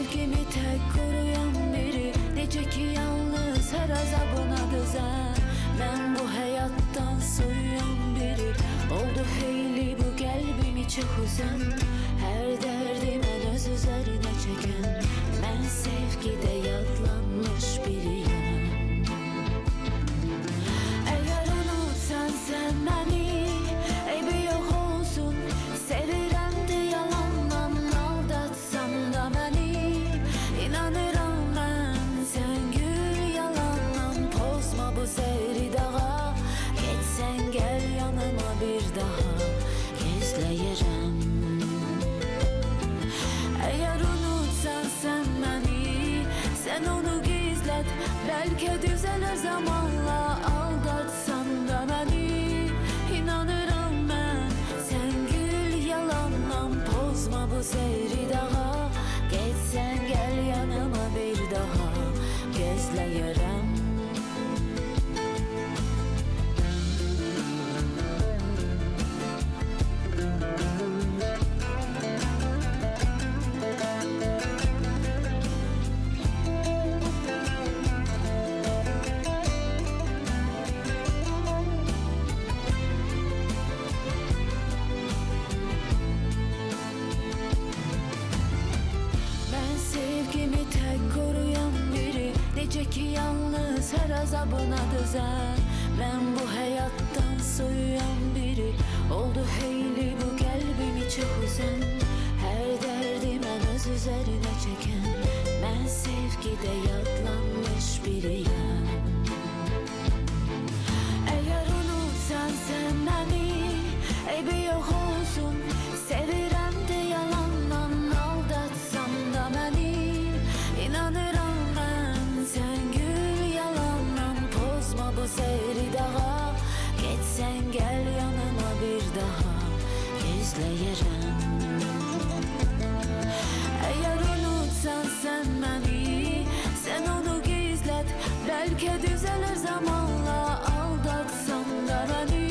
sevgimi tek koruyan biri, necə ki yalnız hər azabına dözən. Mən bu həyatdan soyuyan biri, oldu heyli bu qəlbimi çox üzən. Hər dərdi mən öz üzərinə çəkən, mən sevgidə yadlanmış biriyəm. Əgər unutsan sən məni, eybi yox olsun, sevirəm de yalandan aldatsan da məni. İnanıram mən sən gül yalandan, pozma bu seyri dağa, getsən gəl yanıma bir daha, gezləyirəm. Eğer unutsan sen beni, sen onu gizlet, belki düzelir zamanla. Aldatsan da beni, inanırım ben, sen gül yalandan, pozma bu seyri dağa, geçsen gel yanıma bir daha, gezləyirəm. Sevgimi tek koruyan biri, necə ki yalnız hər azabına dözən. Mən bu həyatdan soyuyan biri, oldu heyli bu qəlbimi çox üzən. Hər dərdi mən öz üzərinə çəkən, mən sevgidə yadlanmış biriyəm. Əgər unutsan sən məni, eybi yox olsun, sevirəm de yalandan aldatsan da məni. İnanıram ben, sen gül yalandan, pozma bu seyri dağa, geçsen gel yanıma bir daha, gezləyirəm. Eğer unutsan sen beni, sen onu gizlet, belki düzelir zamanla. Aldatsan da beni,